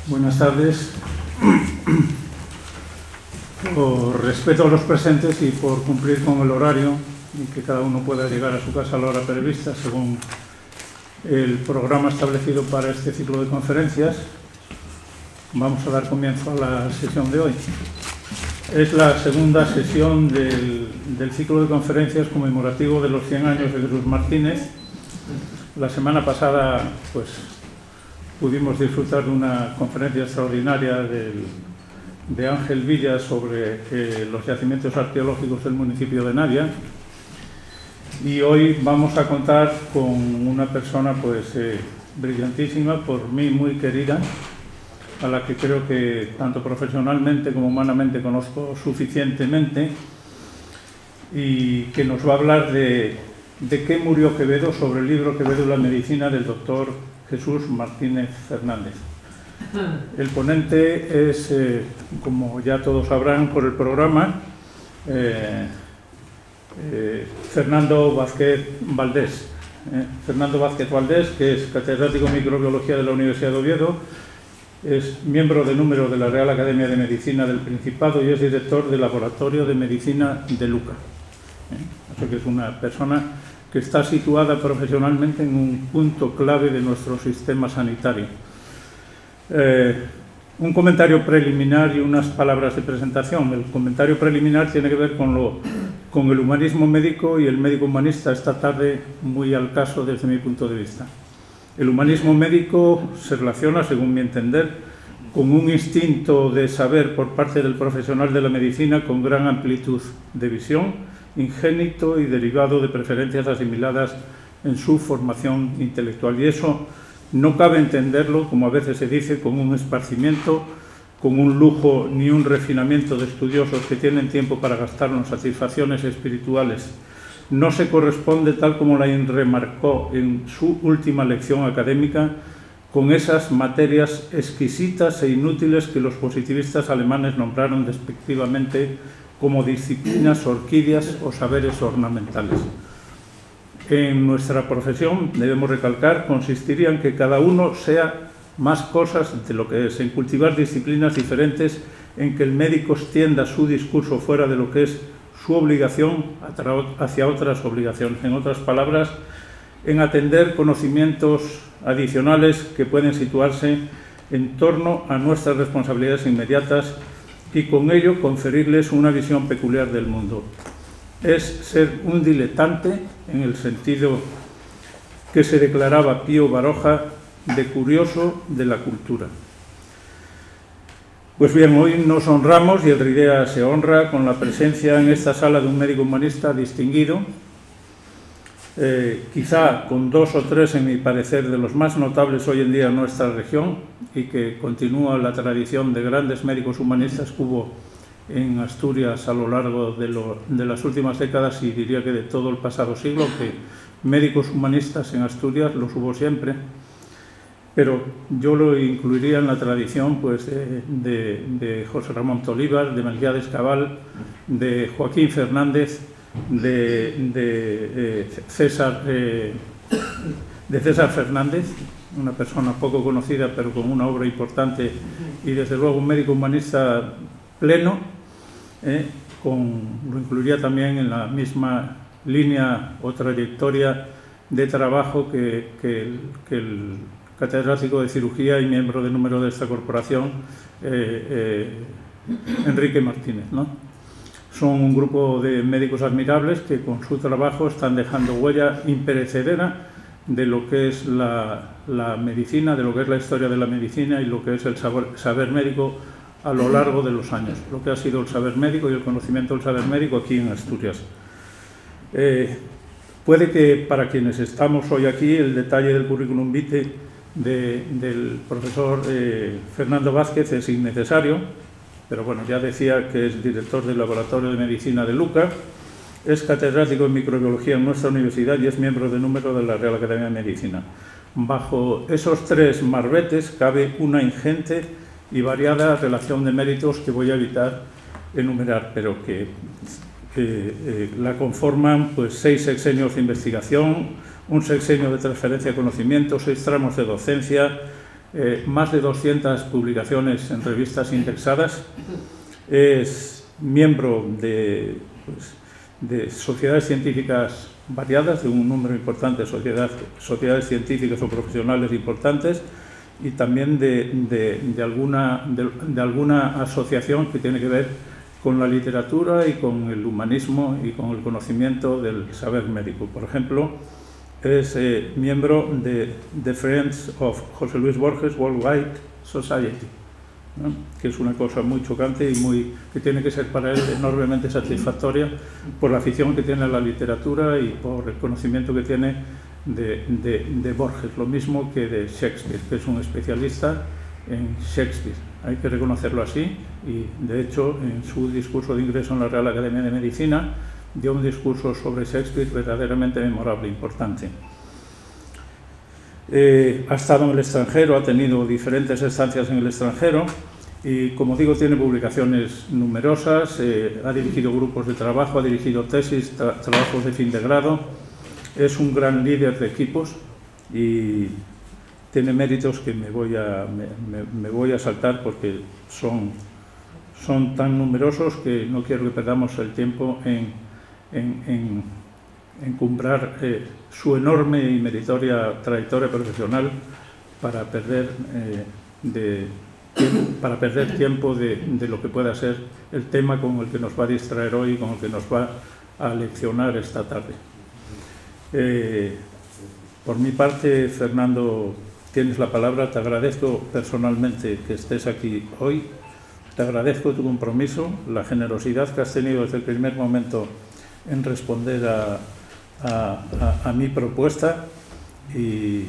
Buenas tardes. Por respeto a los presentes y por cumplir con el horario y que cada uno pueda llegar a su casa a la hora prevista según el programa establecido para este ciclo de conferencias, vamos a dar comienzo a la sesión de hoy. Es la segunda sesión del ciclo de conferencias conmemorativo de los 100 años de Jesús Martínez. La semana pasada pudimos disfrutar de una conferencia extraordinaria de Ángel Villa sobre los yacimientos arqueológicos del municipio de Navia, y hoy vamos a contar con una persona brillantísima, por mí muy querida, a la que creo que tanto profesionalmente como humanamente conozco suficientemente, y que nos va a hablar de qué murió Quevedo, sobre el libro Quevedo y la medicina del doctor Jesús Martínez Fernández. El ponente es, como ya todos sabrán por el programa, Fernando Vázquez Valdés. Fernando Vázquez Valdés, que es catedrático en microbiología de la Universidad de Oviedo, es miembro de número de la Real Academia de Medicina del Principado y es director del Laboratorio de Medicina de Luca. Así que es una persona que está situada profesionalmente en un punto clave de nuestro sistema sanitario. Un comentario preliminar y unas palabras de presentación. El comentario preliminar tiene que ver con el humanismo médico y el médico humanista, esta tarde muy al caso desde mi punto de vista. El humanismo médico se relaciona, según mi entender, con un instinto de saber por parte del profesional de la medicina con gran amplitud de visión, ingénito y derivado de preferencias asimiladas en su formación intelectual. Y eso no cabe entenderlo, como a veces se dice, con un esparcimiento, con un lujo ni un refinamiento de estudiosos que tienen tiempo para gastarlo en satisfacciones espirituales. No se corresponde, tal como Lain remarcó en su última lección académica, con esas materias exquisitas e inútiles que los positivistas alemanes nombraron despectivamente como disciplinas orquídeas o saberes ornamentales. En nuestra profesión, debemos recalcar, consistiría en que cada uno sea más cosas de lo que es, en cultivar disciplinas diferentes, en que el médico extienda su discurso fuera de lo que es su obligación hacia otras obligaciones. En otras palabras, en atender conocimientos adicionales que pueden situarse en torno a nuestras responsabilidades inmediatas y con ello conferirles una visión peculiar del mundo. Es ser un diletante, en el sentido que se declaraba Pío Baroja, de curioso de la cultura. Pues bien, hoy nos honramos y el RIDEA se honra con la presencia en esta sala de un médico humanista distinguido, quizá con dos o tres, en mi parecer, de los más notables hoy en día en nuestra región, y que continúa la tradición de grandes médicos humanistas que hubo en Asturias a lo largo de las últimas décadas, y diría que de todo el pasado siglo, que médicos humanistas en Asturias los hubo siempre, pero yo lo incluiría en la tradición de José Ramón Tolívar, de Melquiades Cabal, de Joaquín Fernández, de César Fernández, una persona poco conocida pero con una obra importante y desde luego un médico humanista pleno. Lo incluiría también en la misma línea o trayectoria de trabajo que el catedrático de cirugía y miembro de número de esta corporación, Enrique Martínez, ¿no? Son un grupo de médicos admirables que con su trabajo están dejando huella imperecedera de lo que es la medicina, de lo que es la historia de la medicina y lo que es el saber médico a lo largo de los años, lo que ha sido el saber médico y el conocimiento del saber médico aquí en Asturias. Puede que para quienes estamos hoy aquí el detalle del currículum vitae del profesor Fernando Vázquez es innecesario, pero bueno, ya decía que es director del Laboratorio de Medicina de Luca, es catedrático en microbiología en nuestra universidad y es miembro de número de la Real Academia de Medicina. Bajo esos tres marbetes cabe una ingente y variada relación de méritos que voy a evitar enumerar, pero que la conforman 6 sexenios de investigación, un sexenio de transferencia de conocimiento, 6 tramos de docencia, más de 200 publicaciones en revistas indexadas. Es miembro de sociedades científicas variadas, de un número importante de sociedades científicas o profesionales importantes, y también de alguna asociación que tiene que ver con la literatura y con el humanismo y con el conocimiento del saber médico. Por ejemplo, es miembro de The Friends of José Luis Borges Worldwide Society, ¿no? Que es una cosa muy chocante y que tiene que ser para él enormemente satisfactoria por la afición que tiene a la literatura y por el conocimiento que tiene de Borges, lo mismo que de Shakespeare, que es un especialista en Shakespeare. Hay que reconocerlo así, y de hecho en su discurso de ingreso en la Real Academia de Medicina dio un discurso sobre Shakespeare verdaderamente memorable, importante. Ha estado en el extranjero, ha tenido diferentes estancias en el extranjero y, como digo, tiene publicaciones numerosas, ha dirigido grupos de trabajo, ha dirigido tesis, trabajos de fin de grado, es un gran líder de equipos y tiene méritos que me voy a saltar porque son tan numerosos que no quiero que perdamos el tiempo en encumbrar su enorme y meritoria trayectoria profesional para perder tiempo de lo que pueda ser el tema con el que nos va a distraer hoy y con el que nos va a leccionar esta tarde. Por mi parte, Fernando, tienes la palabra. Te agradezco personalmente que estés aquí hoy. Te agradezco tu compromiso, la generosidad que has tenido desde el primer momento en responder a mi propuesta, y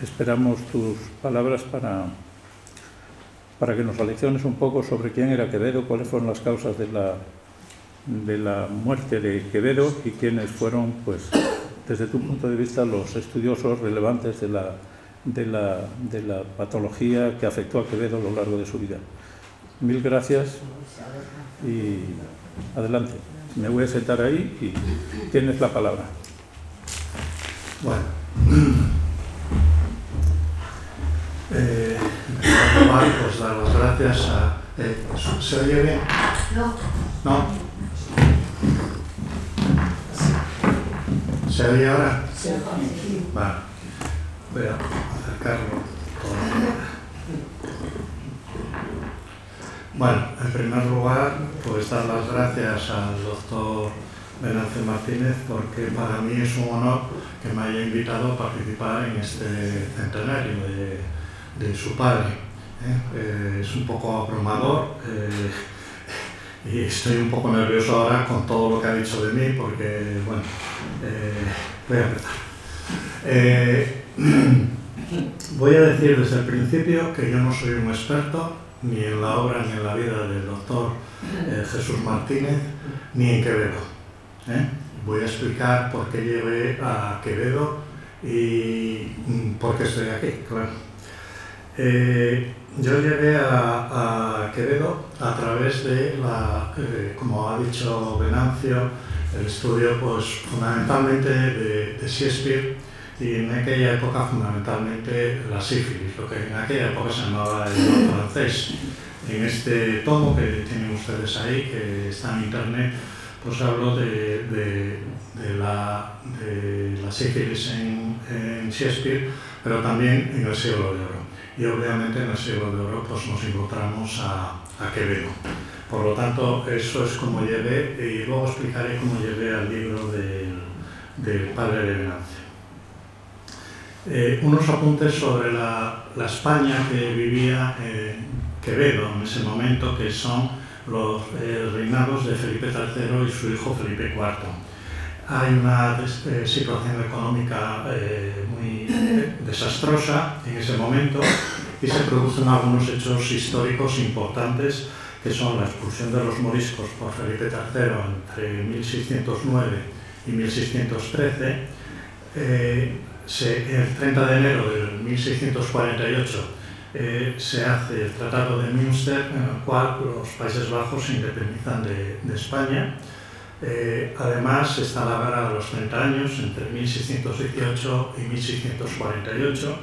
esperamos tus palabras para que nos alecciones un poco sobre quién era Quevedo, cuáles fueron las causas de la muerte de Quevedo y quiénes fueron, pues, desde tu punto de vista, los estudiosos relevantes de la patología que afectó a Quevedo a lo largo de su vida. Mil gracias y adelante. Me voy a sentar ahí y tienes la palabra. Bueno, en primer lugar, pues dar las gracias a... ¿Se oye bien? No. ¿No? ¿Se oye ahora? Sí. Vale. Voy a acercarlo. Bueno, en primer lugar, pues dar las gracias al doctor Venancio Martínez, porque para mí es un honor que me haya invitado a participar en este centenario de su padre. Es un poco abrumador y estoy un poco nervioso ahora con todo lo que ha dicho de mí, porque, bueno, voy a empezar. Voy a decir desde el principio que yo no soy un experto ni en la obra ni en la vida del doctor Jesús Martínez, ni en Quevedo. Voy a explicar por qué llevé a Quevedo y por qué estoy aquí, claro. Yo llegué a Quevedo a través de como ha dicho Venancio, el estudio, pues, fundamentalmente de Shakespeare, y en aquella época fundamentalmente la sífilis, lo que en aquella época se llamaba el mal francés. En este tomo que tienen ustedes ahí, que está en internet, pues hablo de la sífilis en Shakespeare, pero también en el Siglo de Oro. Y obviamente en el Siglo de Oro pues nos encontramos a Quevedo. Por lo tanto, eso es como llegué, y luego explicaré cómo llegué al libro del padre de Venancio. Unos apuntes sobre la España que vivía Quevedo en ese momento, que son los reinados de Felipe III y su hijo Felipe IV. Hay una situación económica muy desastrosa en ese momento y se producen algunos hechos históricos importantes, que son la expulsión de los moriscos por Felipe III entre 1609 y 1613. El 30 de enero de 1648 se hace el Tratado de Münster, en el cual los Países Bajos se independizan de España. Además, está la guerra de los 30 años, entre 1618 y 1648,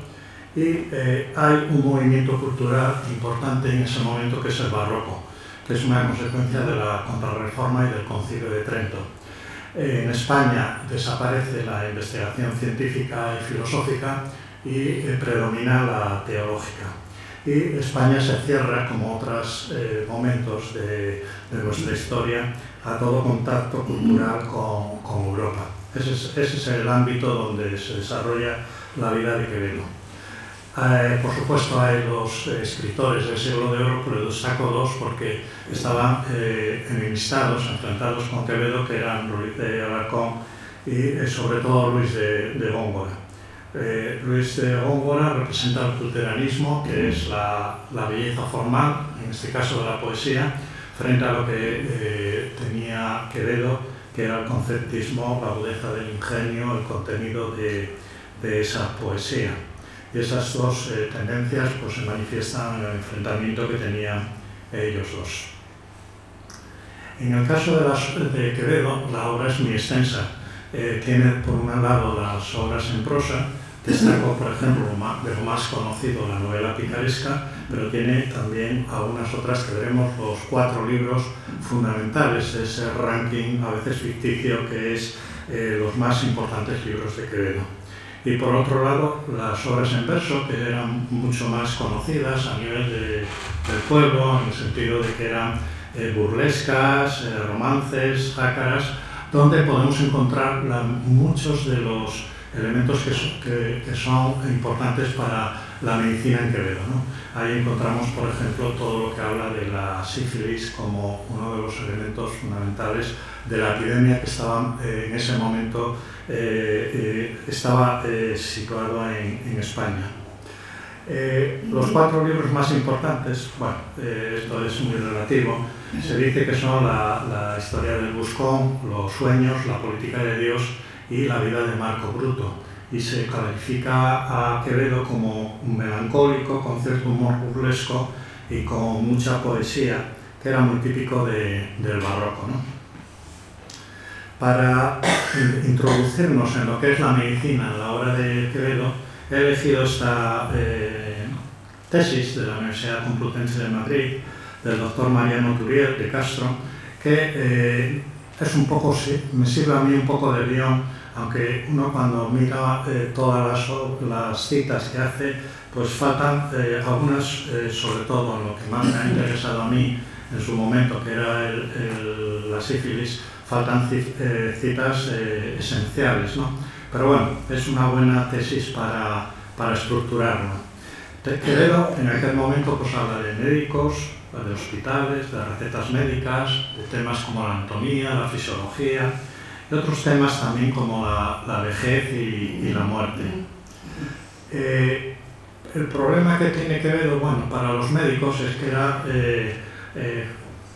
Y hay un movimiento cultural importante en ese momento que es el barroco, que es una consecuencia de la Contrarreforma y del Concilio de Trento. En España desaparece la investigación científica y filosófica y predomina la teológica. Y España se cierra, como otros momentos de nuestra historia, a todo contacto cultural con Europa. Ese es el ámbito donde se desarrolla la vida de Quevedo. Por supuesto hay los escritores del siglo de oro, pero destaco dos porque estaban enemistados, enfrentados con Quevedo, que eran Ruiz de Alarcón y sobre todo Luis de Góngora. Luis de Góngora representa el culteranismo, que es la belleza formal, en este caso de la poesía, frente a lo que tenía Quevedo, que era el conceptismo, la agudeza del ingenio, el contenido de esa poesía. Y esas dos tendencias pues, se manifiestan en el enfrentamiento que tenían ellos dos. En el caso de Quevedo, la obra es muy extensa. Tiene por un lado las obras en prosa, destaco por ejemplo de lo más conocido la novela picaresca, pero tiene también algunas otras que veremos, los 4 libros fundamentales de ese ranking, a veces ficticio, que es los más importantes libros de Quevedo. Y por otro lado, las obras en verso, que eran mucho más conocidas a nivel del pueblo, en el sentido de que eran burlescas, romances, jácaras, donde podemos encontrar muchos de los elementos que son importantes para la medicina en Quevedo, ¿no? Ahí encontramos, por ejemplo, todo lo que habla de la sífilis como uno de los elementos fundamentales de la epidemia que estaba en ese momento situado en España. Los 4 libros más importantes, bueno, esto es muy relativo, se dice que son la historia del Buscón, los sueños, la política de Dios y la vida de Marco Bruto. Y se califica a Quevedo como un melancólico, con cierto humor burlesco y con mucha poesía, que era muy típico del barroco, ¿no? Para introducirnos en lo que es la medicina en la obra de Quevedo, he elegido esta tesis de la Universidad Complutense de Madrid, del doctor Mariano Turiel de Castro, que es un poco, me sirve a mí un poco de guión, aunque uno cuando mira todas las citas que hace, pues faltan algunas, sobre todo en lo que más me ha interesado a mí en su momento, que era la sífilis, faltan citas esenciales, ¿no? Pero bueno, es una buena tesis para estructurarlo. Quevedo en aquel momento pues habla de médicos, de hospitales, de recetas médicas, de temas como la anatomía, la fisiología y otros temas también como la vejez y la muerte. El problema que tiene Quevedo, bueno, para los médicos es que era,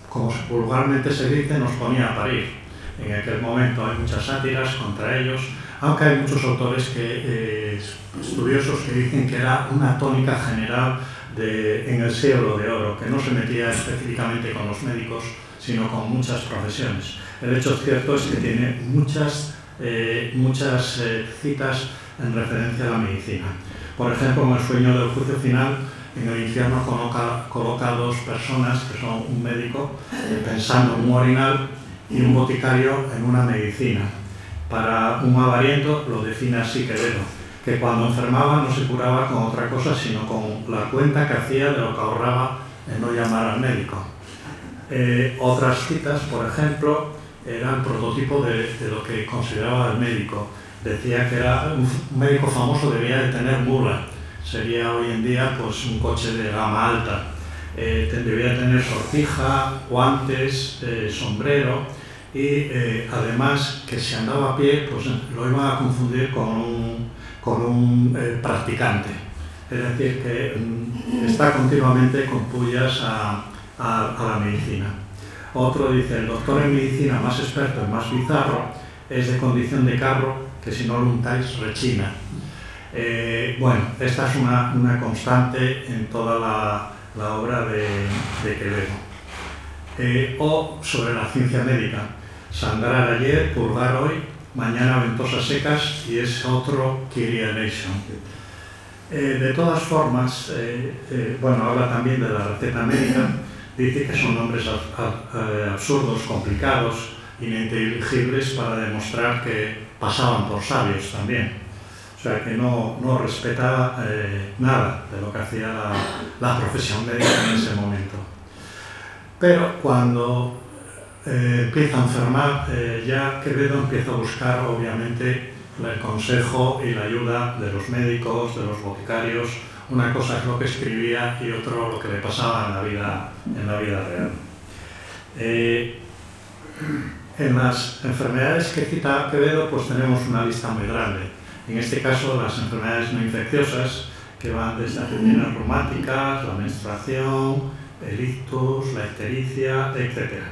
como vulgarmente se dice, nos ponía a parir. En aquel momento hay muchas sátiras contra ellos, aunque hay muchos autores estudiosos que dicen que era una tónica general en el siglo de oro, que no se metía específicamente con los médicos, sino con muchas profesiones. El hecho cierto es que tiene muchas citas en referencia a la medicina. Por ejemplo, en el sueño del juicio final, en el infierno coloca 2 personas, que son un médico pensando en un orinal y un boticario en una medicina. Para un avariento lo define así Quevedo, que cuando enfermaba no se curaba con otra cosa, sino con la cuenta que hacía de lo que ahorraba en no llamar al médico. Otras citas, por ejemplo, era el prototipo de lo que consideraba el médico. Decía que era un médico famoso debía de tener mula, sería hoy en día pues, un coche de gama alta. Debía tener sortija, guantes, sombrero y además que si andaba a pie pues lo iba a confundir con un practicante. Es decir, que está continuamente con pullas a la medicina. Otro dice, el doctor en medicina más experto y más bizarro es de condición de carro que si no lo untáis rechina. Bueno, esta es una constante en toda la obra de Quevedo. O sobre la ciencia médica, sangrar ayer, purgar hoy, mañana ventosas secas y es otro Kyrie eleison. De todas formas, bueno, habla también de la receta médica, dice que son nombres absurdos, complicados, ininteligibles para demostrar que pasaban por sabios también. O sea, que no respetaba nada de lo que hacía la profesión médica en ese momento. Pero cuando empieza a enfermar, ya Quevedo empieza a buscar, obviamente, el consejo y la ayuda de los médicos, de los boticarios. Una cosa es lo que escribía y otro lo que le pasaba en la vida real. En las enfermedades que cita Quevedo, pues tenemos una lista muy grande. En este caso, las enfermedades no infecciosas, que van desde afecciones reumáticas, la menstruación, el ictus, la ictericia, etc.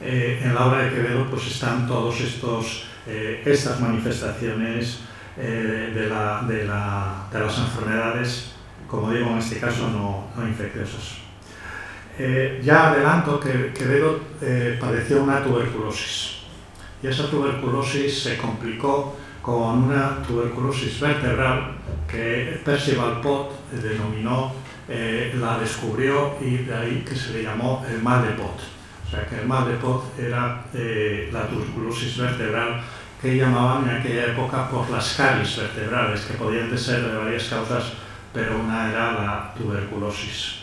En la obra de Quevedo pues están todos estas manifestaciones de las enfermedades, como digo, en este caso no infecciosas. Ya adelanto que Quevedo padeció una tuberculosis, y esa tuberculosis se complicó con una tuberculosis vertebral que Percival Pott denominó, la descubrió, y de ahí que se le llamó el mal de Pott. O sea, que el mal de Pott era la tuberculosis vertebral, que llamaban en aquella época por las caries vertebrales, que podían ser de varias causas, pero una era la tuberculosis.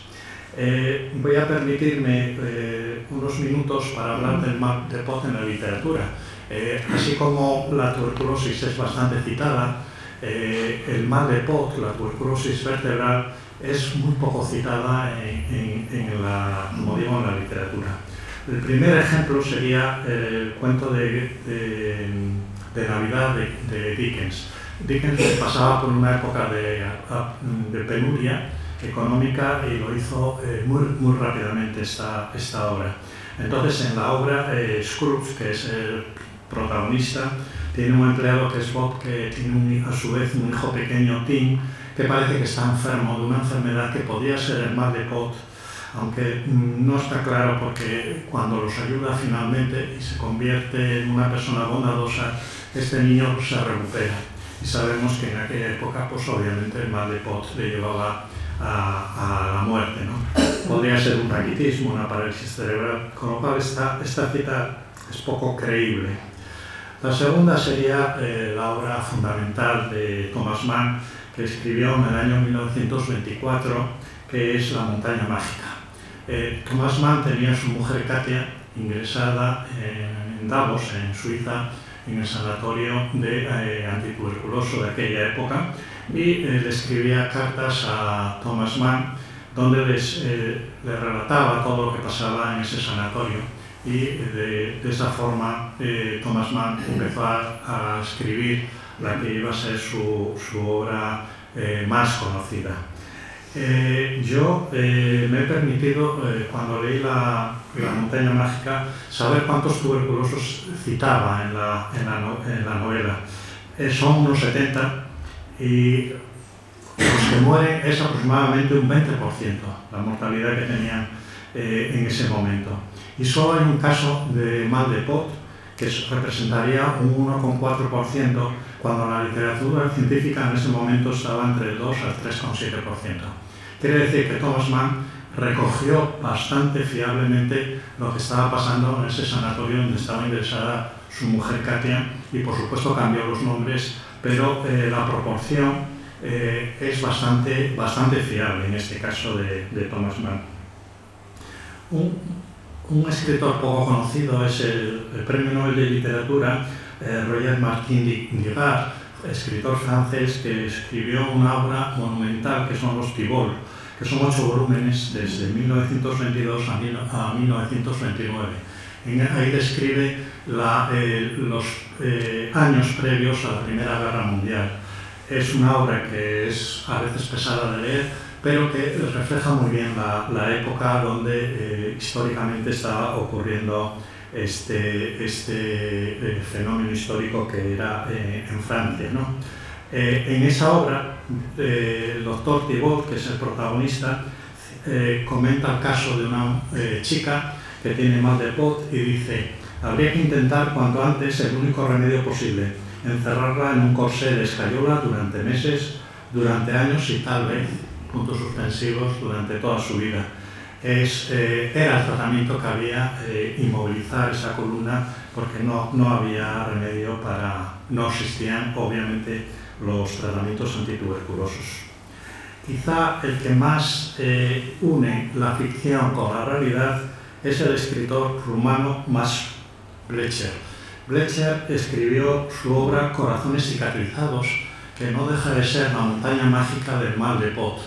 Voy a permitirme unos minutos para hablar del mal de Pott en la literatura. Así como la tuberculosis es bastante citada, el mal de Pott, la tuberculosis vertebral, es muy poco citada en la literatura. El primer ejemplo sería el cuento de Navidad de Dickens. Dickens pasaba por una época de penuria económica y lo hizo muy rápidamente esta obra. Entonces, en la obra, Scrooge, que es el protagonista, tiene un empleado que es Bob, que tiene a su vez un hijo pequeño, Tim, que parece que está enfermo de una enfermedad que podría ser el mal de Pott, aunque no está claro, porque cuando los ayuda finalmente y se convierte en una persona bondadosa, este niño se recupera. Y sabemos que en aquella época, pues obviamente el mal de Pott le llevaba a la muerte, ¿no? Podría ser un raquitismo, una parálisis cerebral, con lo cual esta cita es poco creíble. La segunda sería la obra fundamental de Thomas Mann, que escribió en el año 1924, que es La montaña mágica. Thomas Mann tenía a su mujer Katia ingresada en Davos, en Suiza, en el sanatorio antituberculoso de aquella época, y le escribía cartas a Thomas Mann donde le relataba todo lo que pasaba en ese sanatorio, y de esa forma Thomas Mann empezó a escribir la que iba a ser su obra más conocida. Yo me he permitido, cuando leí la montaña mágica, saber cuántos tuberculosos citaba en la novela. Son unos 70, y los que mueren es aproximadamente un 20%, la mortalidad que tenían en ese momento. Y solo hay un caso de mal de Pott, que representaría un 1,4%, cuando la literatura científica en ese momento estaba entre el 2 al 3,7%. Quiere decir que Thomas Mann recogió bastante fiablemente lo que estaba pasando en ese sanatorio donde estaba ingresada su mujer Katia, y por supuesto cambió los nombres, pero la proporción es bastante fiable en este caso de Thomas Mann. Un escritor poco conocido es el Premio Nobel de Literatura, Roger Martin Digard, escritor francés, que escribió una obra monumental que son los Thibault, que son 8 volúmenes desde 1922 a 1929. Ahí describe los años previos a la Primera Guerra Mundial. Es una obra que es a veces pesada de leer, pero que refleja muy bien la época donde históricamente estaba ocurriendo este fenómeno histórico que era en Francia, ¿no? En esa obra, el doctor Thibault, que es el protagonista, comenta el caso de una chica que tiene mal de Pott y dice: habría que intentar cuanto antes el único remedio posible, encerrarla en un corsé de escayola durante meses, durante años y tal vez, puntos suspensivos, durante toda su vida. Era el tratamiento que había, inmovilizar esa columna, porque no había remedio no existían obviamente los tratamientos antituberculosos. Quizá el que más une la ficción con la realidad es el escritor rumano Max Blecher. Blecher escribió su obra Corazones cicatrizados, que no deja de ser la montaña mágica del mal de Pot.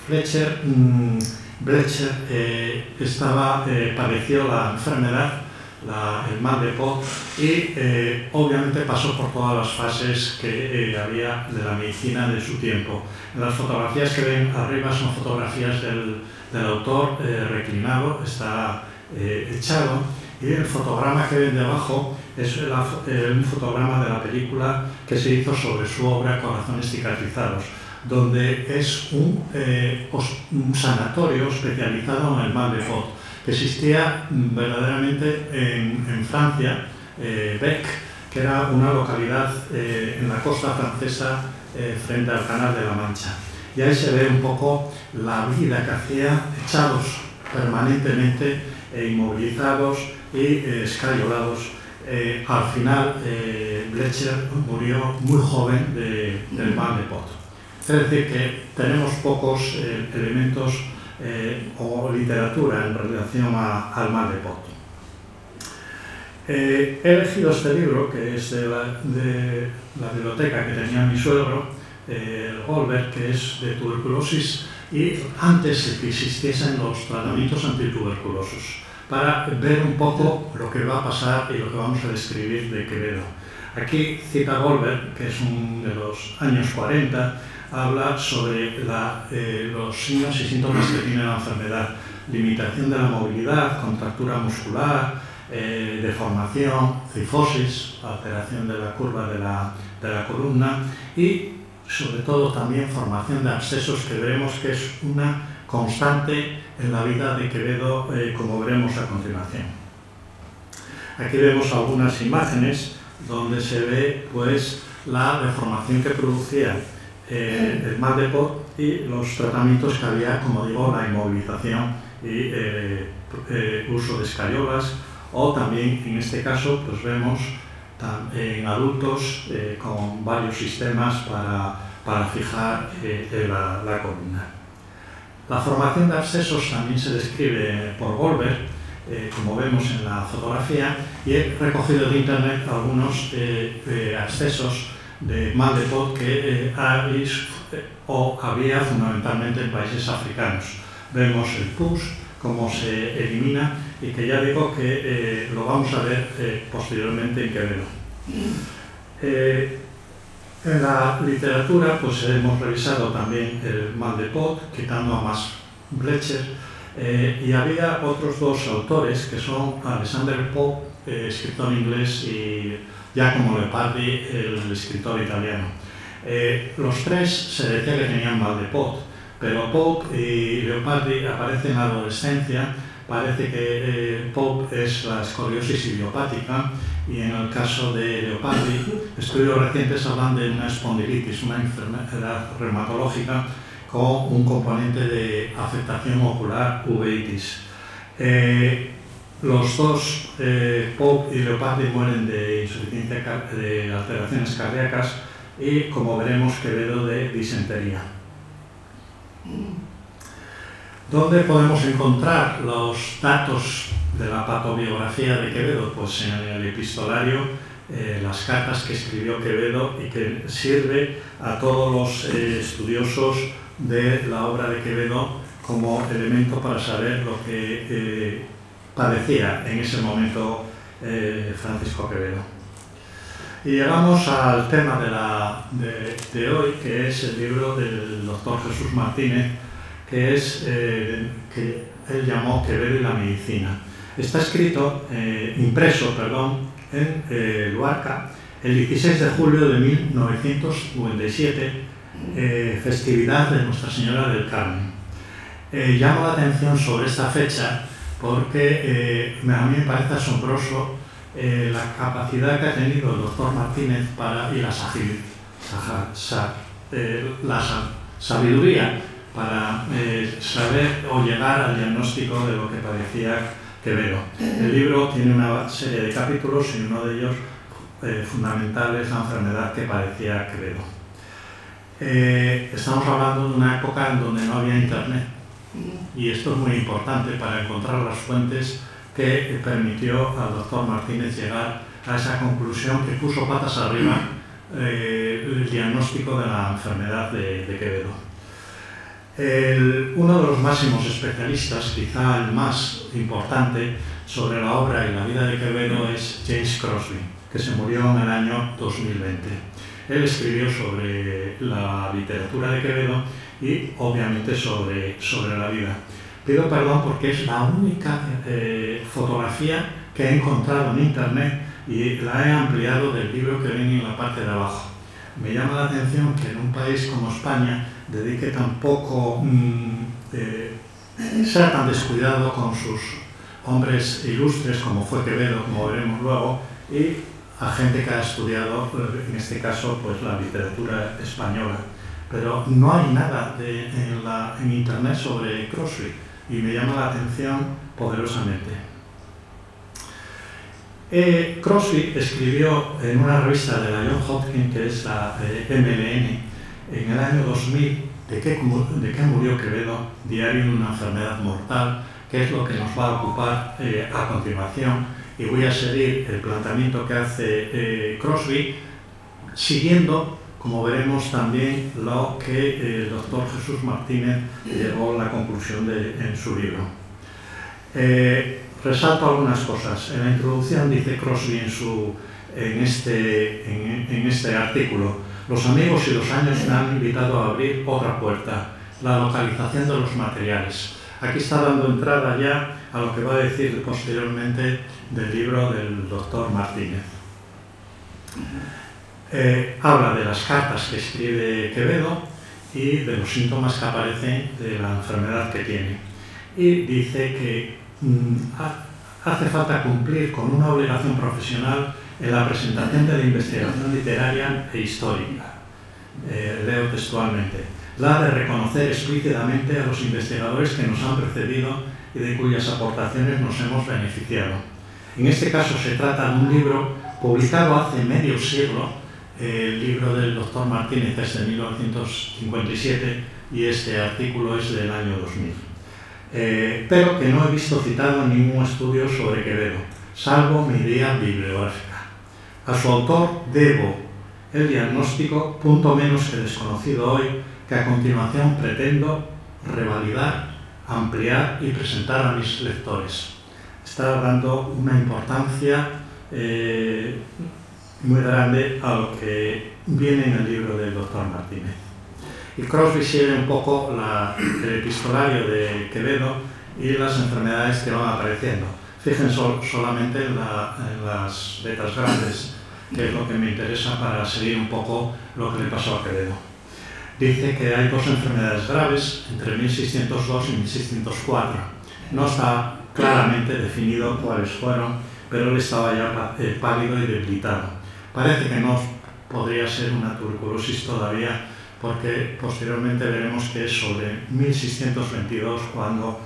Blecher padeció la enfermedad, el mal de Pot, y obviamente pasó por todas las fases que había de la medicina de su tiempo. Las fotografías que ven arriba son fotografías del autor reclinado, está echado, y el fotograma que ven debajo es un fotograma de la película que se hizo sobre su obra Corazones cicatrizados, donde es un sanatorio especializado en el mal de Pot, que existía verdaderamente en Francia, Bec, que era una localidad en la costa francesa frente al Canal de la Mancha. Y ahí se ve un poco la vida que hacía, echados permanentemente, inmovilizados y escayolados. Al final, Blecher murió muy joven del mal de Pot. Es decir, que tenemos pocos elementos o literatura en relación al mal de Pot. He elegido este libro, que es de la biblioteca que tenía mi suegro, el Goldberg, que es de tuberculosis y antes de que existiesen los tratamientos antituberculosos, para ver un poco lo que va a pasar y lo que vamos a describir de Quevedo. Aquí cita Goldberg, que es de los años 40, habla sobre los signos y síntomas que tiene la enfermedad: limitación de la movilidad, contractura muscular, deformación, cifosis, alteración de la curva de la columna y sobre todo también formación de abscesos, que veremos que es una constante en la vida de Quevedo, como veremos a continuación. Aquí vemos algunas imágenes donde se ve pues la deformación que producía el mal de Pot y los tratamientos que había, como digo, la inmovilización y uso de escayolas, o también en este caso pues vemos en adultos con varios sistemas para fijar la columna. La formación de abscesos también se describe por Goldberg, como vemos en la fotografía, y he recogido de internet algunos abscesos de mal de Pot que había fundamentalmente en países africanos. Vemos el pus, cómo se elimina, y que ya digo que lo vamos a ver posteriormente en Quevedo. En la literatura pues hemos revisado también el mal de Pot, quitando a Max Blecher, y había otros dos autores que son Alexander Pope, escritor inglés, y Giacomo Leopardi, el escritor italiano. Los tres se decía que tenían mal de Pot, pero Pope y Leopardi aparecen en la adolescencia. Parece que Pope es la escoliosis idiopática, y en el caso de Leopardi, estudios recientes hablan de una espondilitis, una enfermedad reumatológica con un componente de afectación ocular, uveitis. Los dos, Pope y Leopardi, mueren de insuficiencia, de alteraciones cardíacas, y, como veremos, Quevedo de disentería. ¿Dónde podemos encontrar los datos de la patobiografía de Quevedo? Pues en el epistolario, las cartas que escribió Quevedo, y que sirve a todos los estudiosos de la obra de Quevedo como elemento para saber lo que padecía en ese momento Francisco Quevedo. Y llegamos al tema de hoy, que es el libro del doctor Jesús Martínez, que es que él llamó Quevedo y la medicina. Está escrito, impreso en Luarca, el 16 de julio de 1997, festividad de Nuestra Señora del Carmen. Llamo la atención sobre esta fecha porque a mí me parece asombroso la capacidad que ha tenido el doctor Martínez y la la sabiduría para saber o llegar al diagnóstico de lo que padecía Quevedo. El libro tiene una serie de capítulos y uno de ellos fundamental es la enfermedad que padecía Quevedo. Estamos hablando de una época en donde no había internet y esto es muy importante para encontrar las fuentes que permitió al doctor Martínez llegar a esa conclusión que puso patas arriba el diagnóstico de la enfermedad de Quevedo. Uno de los máximos especialistas, quizá el más importante, sobre la obra y la vida de Quevedo es James Crosby, que se murió en el año 2020. Él escribió sobre la literatura de Quevedo y obviamente sobre la vida. Pido perdón porque es la única fotografía que he encontrado en internet y la he ampliado del libro que viene en la parte de abajo. Me llama la atención que en un país como España dedique tan poco, sea tan descuidado con sus hombres ilustres como fue Quevedo, como veremos luego, y a gente que ha estudiado, en este caso, pues la literatura española. Pero no hay nada en internet sobre Crosby y me llama la atención poderosamente. Crosby escribió en una revista de la Johns Hopkins, que es la MLN, en el año 2000, de qué murió Quevedo, diario de una enfermedad mortal, que es lo que nos va a ocupar a continuación, y voy a seguir el planteamiento que hace Crosby, siguiendo, como veremos también, lo que el doctor Jesús Martínez llegó a la conclusión en su libro. Resalto algunas cosas. En la introducción dice Crosby en este artículo: los amigos y los años me han invitado a abrir otra puerta, la localización de los materiales. Aquí está dando entrada ya a lo que va a decir posteriormente del libro del doctor Martínez. Habla de las cartas que escribe Quevedo y de los síntomas que aparecen de la enfermedad que tiene. Y dice que hace falta cumplir con una obligación profesional en la presentación de la investigación literaria e histórica. Leo textualmente: la de reconocer explícitamente a los investigadores que nos han precedido y de cuyas aportaciones nos hemos beneficiado. En este caso se trata de un libro publicado hace medio siglo. El libro del doctor Martínez es de 1957 y este artículo es del año 2000. Pero que no he visto citado en ningún estudio sobre Quevedo, salvo mi guía bibliográfica. A su autor debo el diagnóstico, punto menos que desconocido hoy, que a continuación pretendo revalidar, ampliar y presentar a mis lectores. Está dando una importancia muy grande a lo que viene en el libro del doctor Martínez. Y Crosby sigue un poco el epistolario de Quevedo y las enfermedades que van apareciendo. Fíjense solamente en las letras grandes, que es lo que me interesa para seguir un poco lo que le pasó a Quevedo. Dice que hay dos enfermedades graves entre 1602 y 1604. No está claramente definido cuáles fueron, pero él estaba ya pálido y debilitado. Parece que no podría ser una tuberculosis todavía, porque posteriormente veremos que es sobre 1622 cuando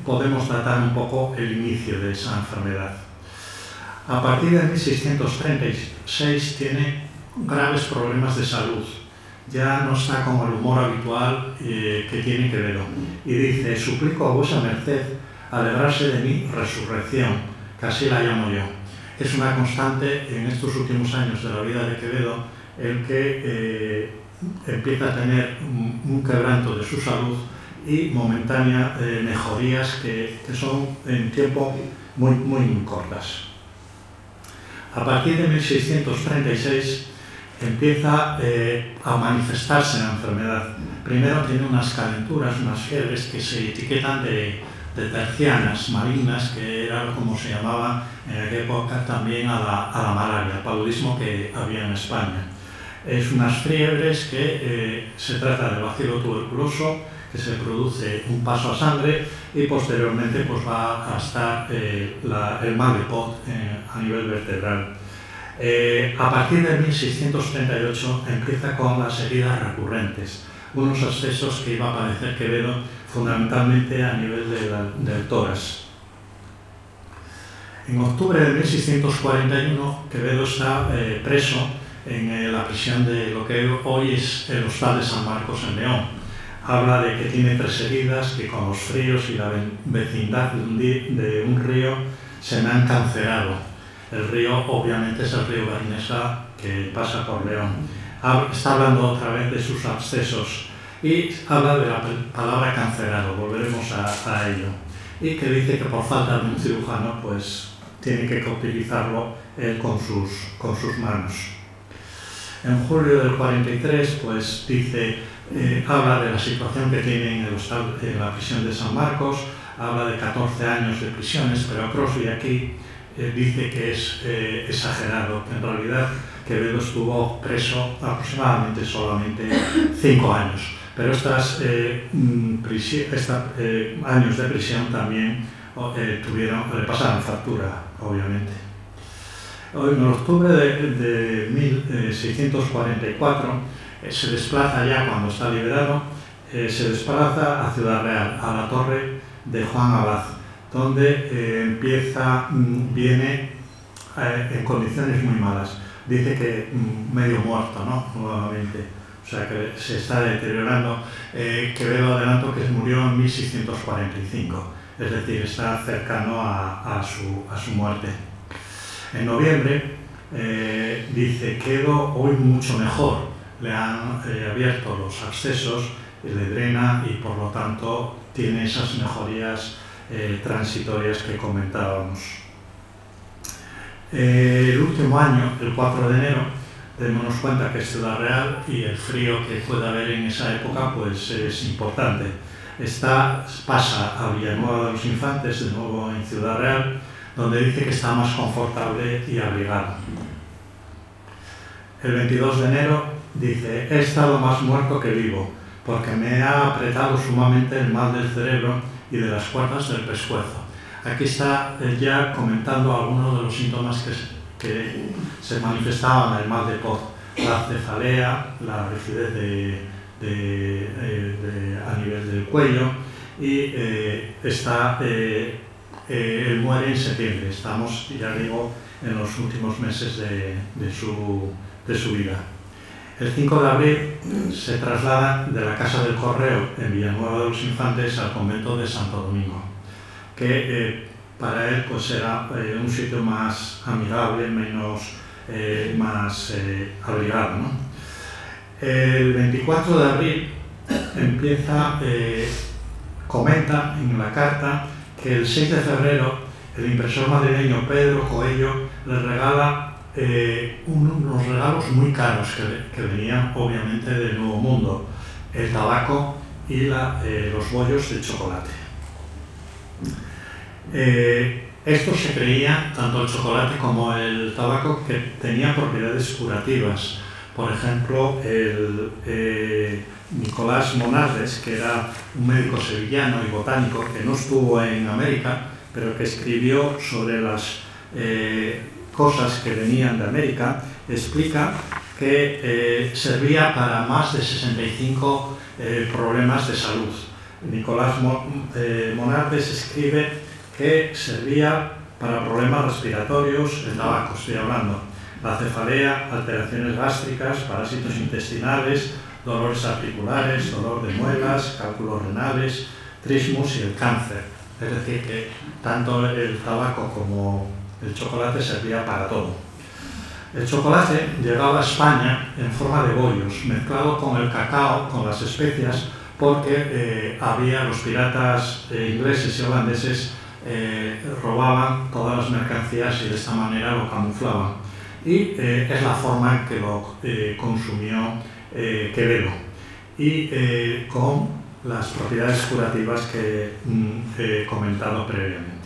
podemos datar un poco el inicio de esa enfermedad. A partir de 1636 tiene graves problemas de salud. Ya no está con el humor habitual que tiene Quevedo. Y dice: suplico a vuesa merced alegrarse de mi resurrección, que así la llamo yo. Es una constante en estos últimos años de la vida de Quevedo el que empieza a tener un quebranto de su salud y momentáneas mejorías que son en tiempo muy cortas. A partir de 1636 empieza a manifestarse la enfermedad. Primero tiene unas calenturas, unas fiebres que se etiquetan de tercianas, malignas, que era como se llamaba en aquella época también a la malaria, al paludismo que había en España. Es unas fiebres que se trata de bacilo tuberculoso, que se produce un paso a sangre y posteriormente pues va a estar el mal de Pot a nivel vertebral. A partir de 1638 empieza con las heridas recurrentes, unos abscesos que iba a padecer Quevedo fundamentalmente a nivel del tórax. En octubre de 1641 Quevedo está preso en la prisión de lo que hoy es el Hostal de San Marcos en León. Habla de que tiene 3 heridas, que con los fríos y la vecindad de un río se me han cancerado. El río obviamente es el río Bernesga que pasa por León. Está hablando otra vez de sus abscesos y habla de la palabra cancerado, volveremos a ello. Y que dice que por falta de un cirujano pues tiene que utilizarlo él con sus manos. En julio del 43 pues dice, habla de la situación que tiene en la prisión de San Marcos, habla de 14 años de prisiones, pero Crosby aquí dice que es exagerado, que en realidad Quevedo estuvo preso aproximadamente solamente 5 años, pero estos años de prisión también le pasaron factura, obviamente. En octubre de 1644 se desplaza ya, cuando está liberado, se desplaza a Ciudad Real, a la torre de Juan Abad, donde viene en condiciones muy malas. Dice que medio muerto, ¿no? Nuevamente. O sea que se está deteriorando. Quevedo adelanto que murió en 1645, es decir, está cercano a su muerte. En noviembre dice, quedo hoy mucho mejor. Le han abierto los abscesos, le drena y por lo tanto tiene esas mejorías transitorias que comentábamos. El último año, el 4 de enero, démonos cuenta que es Ciudad Real y el frío que puede haber en esa época pues es importante. Pasa a Villanueva de los Infantes, de nuevo en Ciudad Real, donde dice que está más confortable y abrigado. El 22 de enero dice, he estado más muerto que vivo, porque me ha apretado sumamente el mal del cerebro y de las cuerdas del pescuezo. Aquí está ya comentando algunos de los síntomas que se manifestaban en el mal de Pot: la cefalea, la rigidez a nivel del cuello, y él muere en septiembre. Estamos, ya digo, en los últimos meses de su vida. El 5 de abril se traslada de la Casa del Correo en Villanueva de los Infantes al convento de Santo Domingo, que para él pues era un sitio más amigable, más abrigado, ¿no? El 24 de abril comenta en la carta que el 6 de febrero el impresor madrileño Pedro Coello le regala unos regalos muy caros que venían obviamente del Nuevo Mundo: el tabaco y los bollos de chocolate. Esto se creía, tanto el chocolate como el tabaco, que tenían propiedades curativas. Por ejemplo, Nicolás Monardes, que era un médico sevillano y botánico que no estuvo en América, pero que escribió sobre las cosas que venían de América, explica que servía para más de 65 problemas de salud. Nicolás Monardes escribe que servía para problemas respiratorios, el tabaco estoy hablando, la cefalea, alteraciones gástricas, parásitos intestinales, dolores articulares, dolor de muelas, cálculos renales, trismus y el cáncer. Es decir, que tanto el tabaco como el chocolate servía para todo. El chocolate llegaba a España en forma de bollos, mezclado con el cacao, con las especias, porque los piratas ingleses y holandeses robaban todas las mercancías y de esta manera lo camuflaban. Y es la forma en que lo consumió Quevedo, y con las propiedades curativas que he comentado previamente.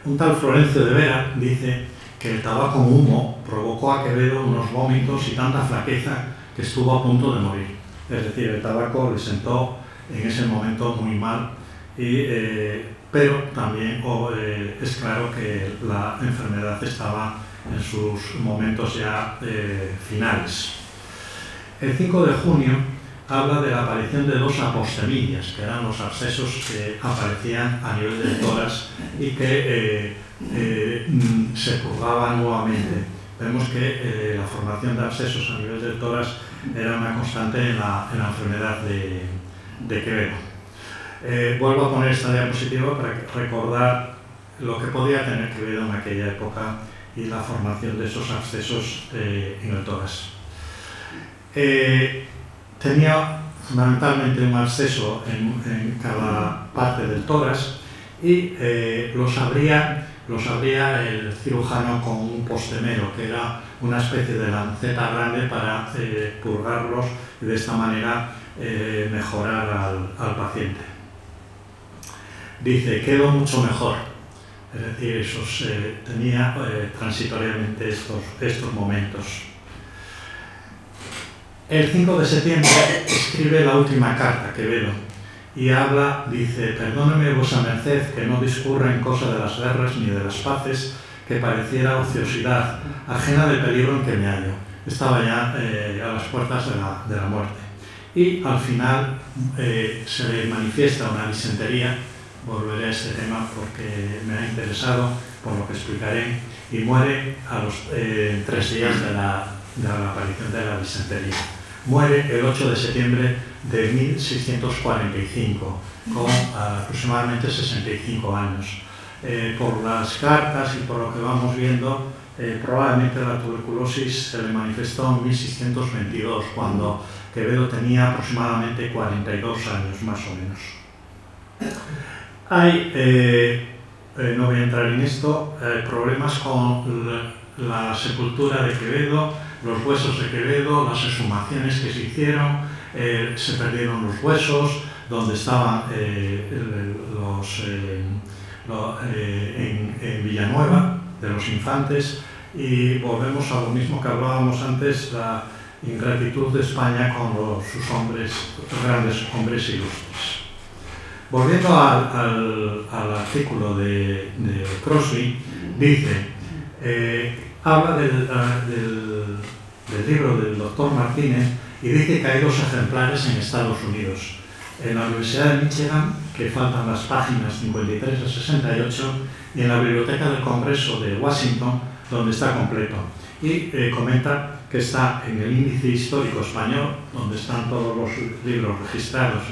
Un tal Florencio de Vera dice que el tabaco humo provocó a Quevedo unos vómitos y tanta flaqueza que estuvo a punto de morir. Es decir, el tabaco le sentó en ese momento muy mal, pero también es claro que la enfermedad estaba en sus momentos ya finales. El 5 de junio habla de la aparición de dos apostemillas, que eran los abscesos que aparecían a nivel del tórax y que se purgaban nuevamente. Vemos que la formación de abscesos a nivel del tórax era una constante en la enfermedad de Quevedo. Vuelvo a poner esta diapositiva para recordar lo que podía tener Quevedo en aquella época y la formación de esos abscesos en el tórax. Tenía fundamentalmente un absceso en cada parte del tórax y los abría el cirujano con un postemero, que era una especie de lanceta grande para purgarlos y de esta manera mejorar al paciente. Dice, quedó mucho mejor, es decir, tenía transitoriamente estos momentos. El 5 de septiembre escribe la última carta, Quevedo, y habla, dice, perdóneme vuesa merced que no discurra en cosa de las guerras ni de las paces, que pareciera ociosidad, ajena del peligro en que me hallo. Estaba ya a las puertas de la muerte. Y al final se le manifiesta una disentería, volveré a este tema porque me ha interesado, por lo que explicaré, y muere a los 3 días de la aparición de la disentería. Muere el 8 de septiembre de 1645, con aproximadamente 65 años. Por las cartas y por lo que vamos viendo, probablemente la tuberculosis se le manifestó en 1622, cuando Quevedo tenía aproximadamente 42 años, más o menos. No voy a entrar en esto, problemas con la sepultura de Quevedo, los huesos de Quevedo, las exhumaciones que se hicieron, se perdieron los huesos, donde estaban en Villanueva de los Infantes, y volvemos a lo mismo que hablábamos antes, la ingratitud de España con sus grandes hombres ilustres. Volviendo al artículo de Crosby, dice, habla del libro del doctor Martínez y dice que hay 2 ejemplares en Estados Unidos. En la Universidad de Michigan, que faltan las páginas 53 a 68, y en la Biblioteca del Congreso de Washington, donde está completo. Y comenta que está en el Índice Histórico Español, donde están todos los libros registrados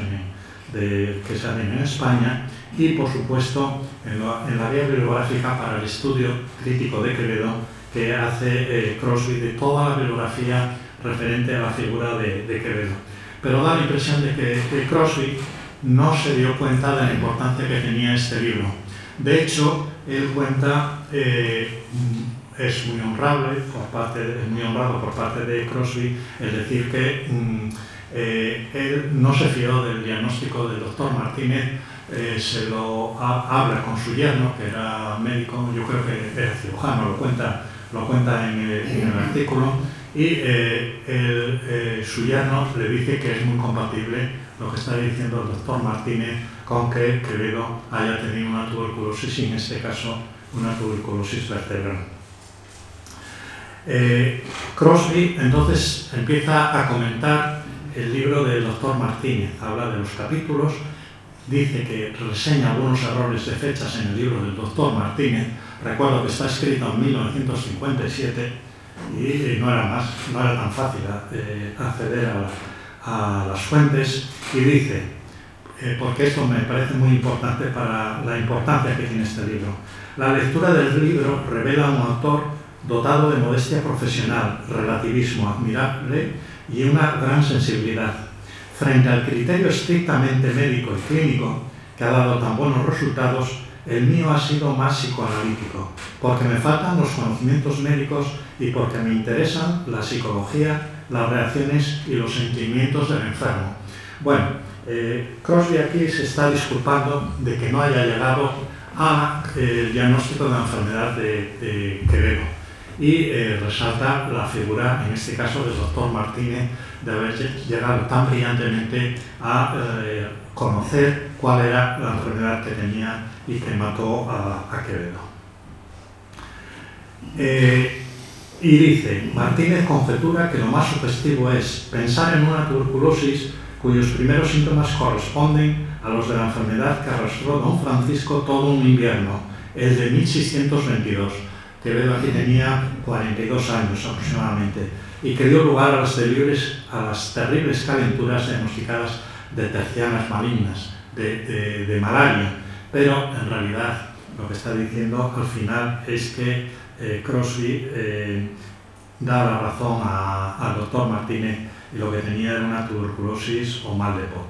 que salen en España, y por supuesto en la guía bibliográfica para el estudio crítico de Quevedo, que hace Crosby de toda la bibliografía referente a la figura de Quevedo. Pero da la impresión de que Crosby no se dio cuenta de la importancia que tenía este libro. De hecho, él cuenta, es muy honrado por parte de Crosby, es decir, que él no se fió del diagnóstico del doctor Martínez, se lo habla con su yerno, que era médico, yo creo que era cirujano, lo cuenta en el artículo, y su yerno le dice que es muy compatible lo que está diciendo el doctor Martínez con que Quevedo haya tenido una tuberculosis, y en este caso una tuberculosis vertebral. Crosby entonces empieza a comentar el libro del doctor Martínez, habla de los capítulos, dice que reseña algunos errores de fechas en el libro del doctor Martínez. Recuerdo que está escrito en 1957 y no era tan fácil acceder a las fuentes, y dice, porque esto me parece muy importante para la importancia que tiene este libro: la lectura del libro revela a un autor dotado de modestia profesional, relativismo admirable y una gran sensibilidad. Frente al criterio estrictamente médico y clínico, que ha dado tan buenos resultados, el mío ha sido más psicoanalítico, porque me faltan los conocimientos médicos y porque me interesan la psicología, las reacciones y los sentimientos del enfermo. Bueno, Crosby aquí se está disculpando de que no haya llegado al diagnóstico de la enfermedad de Quevedo, y resalta la figura, en este caso, del doctor Martínez, de haber llegado tan brillantemente a conocer cuál era la enfermedad que tenía y que mató a Quevedo. Y dice, Martínez conjetura que lo más sugestivo es pensar en una tuberculosis cuyos primeros síntomas corresponden a los de la enfermedad que arrastró don Francisco todo un invierno, el de 1622. Quevedo aquí tenía 42 años aproximadamente, y que dio lugar a las terribles calenturas diagnosticadas de tercianas malignas, de malaria. Pero en realidad lo que está diciendo al final es que Crosby da la razón al doctor Martínez, y lo que tenía era una tuberculosis o mal de Pot.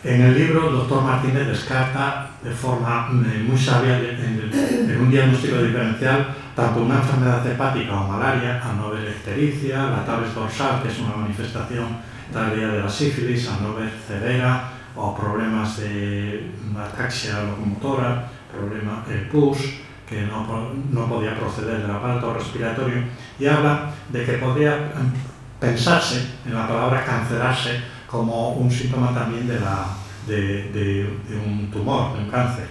En el libro, el doctor Martínez descarta de forma muy sabia en un diagnóstico diferencial tanto una enfermedad hepática o malaria, al no ver ictericia, la tabes dorsal, que es una manifestación tardía de la sífilis, al no ver ceguera o problemas de ataxia locomotora, problema pus, que no podía proceder del aparato respiratorio, y habla de que podría pensarse en la palabra cancerarse como un síntoma también de un tumor, de un cáncer.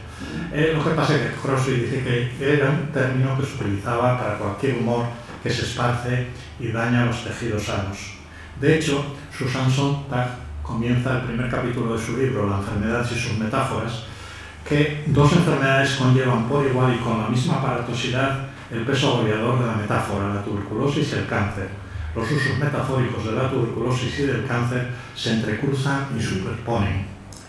Lo que pasa es que Crosby dice que era un término que se utilizaba para cualquier humor que se esparce y daña los tejidos sanos. De hecho, Susan Sontag comienza el primer capítulo de su libro, La enfermedad y sus metáforas, que dos enfermedades conllevan por igual y con la misma aparatosidad el peso agobiador de la metáfora, la tuberculosis y el cáncer. Los usos metafóricos de la tuberculosis y del cáncer se entrecruzan y superponen.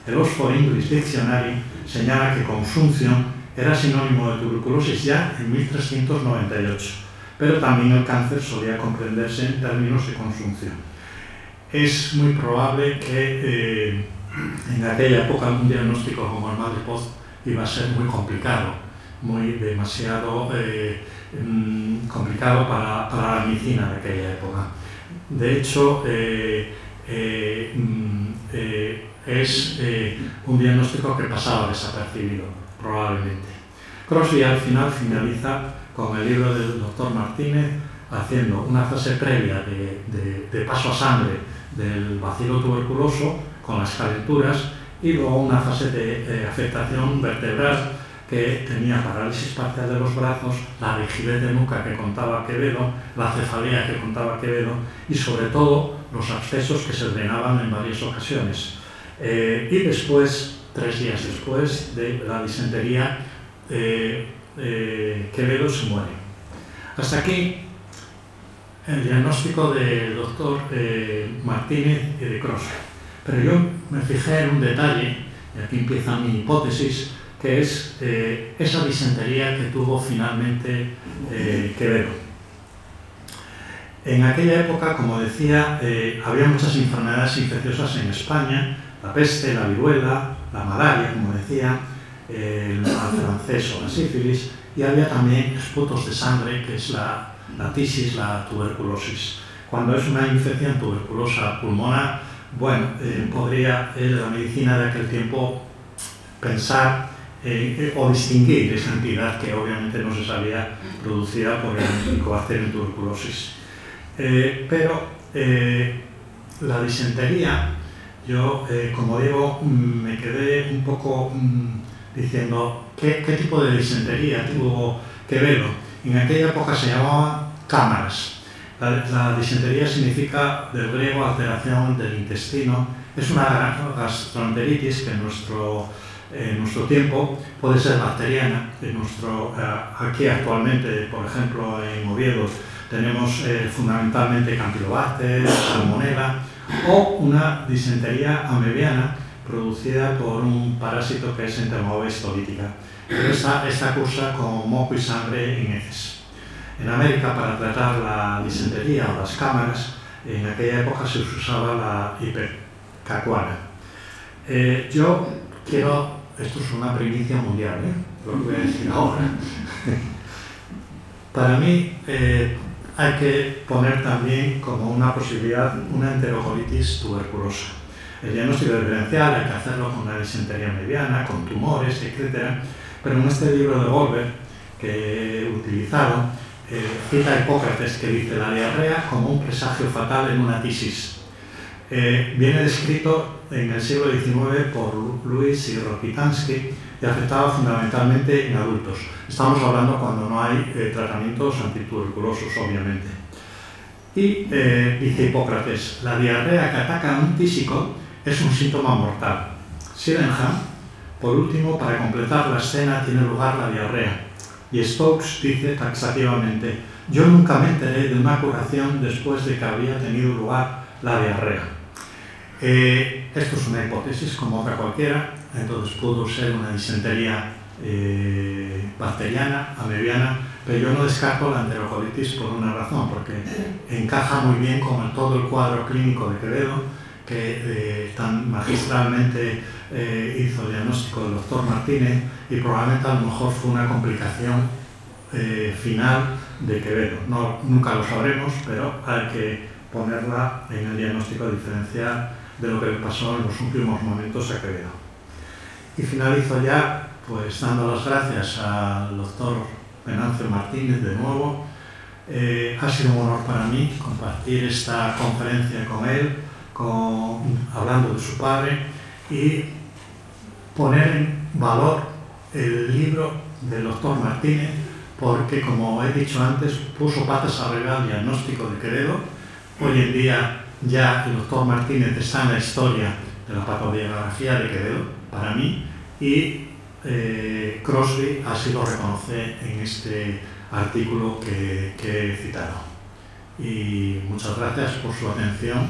El Oxford English Dictionary señala que consunción era sinónimo de tuberculosis ya en 1398, pero también el cáncer solía comprenderse en términos de consunción. Es muy probable que en aquella época un diagnóstico como el mal de Pot iba a ser muy complicado, demasiado complicado para la medicina de aquella época. De hecho, es un diagnóstico que pasaba desapercibido, probablemente. Crosby al final finaliza con el libro del doctor Martínez haciendo una fase previa de paso a sangre del bacilo tuberculoso con las calenturas, y luego una fase de afectación vertebral que tenía parálisis parcial de los brazos, la rigidez de nuca que contaba Quevedo, la cefalea que contaba Quevedo, y sobre todo los abscesos que se drenaban en varias ocasiones. Y después, 3 días después de la disentería, Quevedo se muere. Hasta aquí el diagnóstico del doctor Martínez y de Crosby. Pero yo me fijé en un detalle, y aquí empieza mi hipótesis, que es esa disentería que tuvo finalmente Quevedo. En aquella época, como decía, había muchas enfermedades infecciosas en España: la peste, la viruela, la malaria, como decía, el mal francés o la sífilis, y había también esputos de sangre, que es la tisis, la tuberculosis. Cuando es una infección tuberculosa pulmonar, bueno, podría la medicina de aquel tiempo pensar o distinguir esa entidad que obviamente no se sabía producida por el Mycobacterium tuberculosis. Pero la disentería, yo, como digo, me quedé un poco diciendo ¿qué tipo de disentería tuvo Quevedo? En aquella época se llamaban cámaras. La disentería significa, del griego, alteración del intestino. Es una gastroenteritis que en nuestro tiempo puede ser bacteriana. Aquí actualmente, por ejemplo, en Oviedo, tenemos fundamentalmente Campylobacter, Salmonella, o una disentería amebiana producida por un parásito que es Entamoeba histolítica. Esta cursa con moco y sangre en heces. En América, para tratar la disentería o las cámaras, en aquella época se usaba la ipecacuana. Yo quiero, esto es una primicia mundial, lo que voy a decir ahora. Para mí hay que poner también como una posibilidad una enterocolitis tuberculosa. El diagnóstico diferencial hay que hacerlo con una disentería mediana, con tumores, etc. Pero en este libro de Goldberg que he utilizado, cita a Hipócrates, que dice: la diarrea como un presagio fatal en una tisis. Viene descrito en el siglo XIX por Louis y Rokitansky y afectaba fundamentalmente en adultos. Estamos hablando cuando no hay tratamientos antituberculosos, obviamente. Y dice Hipócrates, la diarrea que ataca a un tísico es un síntoma mortal. Sydenham, por último, para completar la escena, tiene lugar la diarrea. Y Stokes dice taxativamente, yo nunca me enteré de una curación después de que había tenido lugar la diarrea. Esto es una hipótesis como otra cualquiera, entonces pudo ser una disentería bacteriana, amebiana, pero yo no descarto la enterocolitis por una razón, porque encaja muy bien con todo el cuadro clínico de Quevedo, que tan magistralmente hizo el diagnóstico del doctor Martínez, y probablemente a lo mejor fue una complicación final de Quevedo. No, nunca lo sabremos, pero hay que ponerla en el diagnóstico diferencial de lo que le pasó en los últimos momentos a Quevedo. Y finalizo ya pues dando las gracias al doctor Venancio Martínez de nuevo. Ha sido un honor para mí compartir esta conferencia con él, hablando de su padre, y poner en valor el libro del doctor Martínez, porque, como he dicho antes, puso patas arriba al diagnóstico de Quevedo. Hoy en día ya el doctor Martínez está en la historia de la patobiografía de Quevedo, para mí, y Crosby así lo reconoce en este artículo que he citado. Y muchas gracias por su atención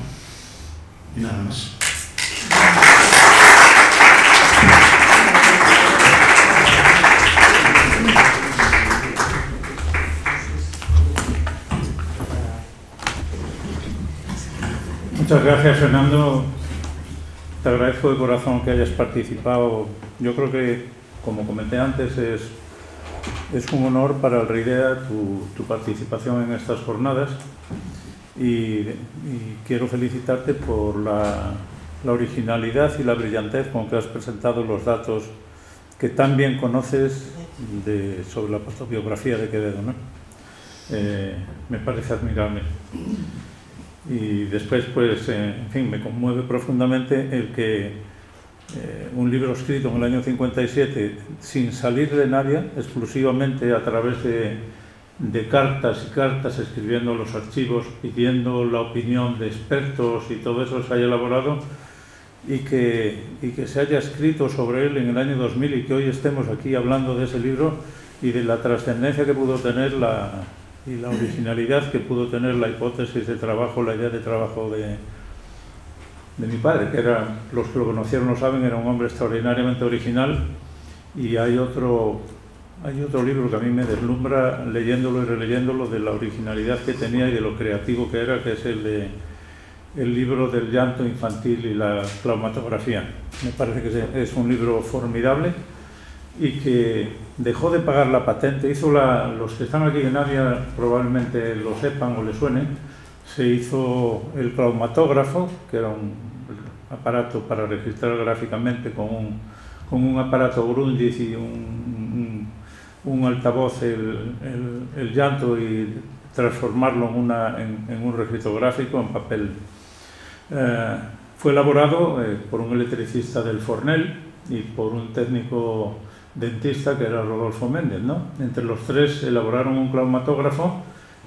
y nada más. Muchas gracias, Fernando. Te agradezco de corazón que hayas participado. Yo creo que, como comenté antes, es un honor para el RIDEA tu participación en estas jornadas, y quiero felicitarte por la originalidad y la brillantez con que has presentado los datos que tan bien conoces sobre la patobiografía de Quevedo, ¿no? Me parece admirable. Y después, pues, en fin, me conmueve profundamente el que un libro escrito en el año 57, sin salir de nadie, exclusivamente a través de cartas y cartas, escribiendo los archivos, pidiendo la opinión de expertos y todo eso, se haya elaborado, y que se haya escrito sobre él en el año 2000, y que hoy estemos aquí hablando de ese libro y de la trascendencia que pudo tener y la originalidad que pudo tener la hipótesis de trabajo, la idea de trabajo de mi padre, que era, los que lo conocieron lo saben, era un hombre extraordinariamente original. Y hay otro libro que a mí me deslumbra leyéndolo y releyéndolo, de la originalidad que tenía y de lo creativo que era, que es el libro del llanto infantil y la claumatografía. Me parece que es un libro formidable, y que dejó de pagar la patente. Los que están aquí en Navia probablemente lo sepan o le suene. Se hizo el claumatógrafo, que era un aparato para registrar gráficamente con un aparato Grundig y un altavoz el llanto, y transformarlo en un registro gráfico en papel. Fue elaborado por un electricista del Fornell y por un técnico dentista que era Rodolfo Méndez, ¿no? Entre los tres elaboraron un claumatógrafo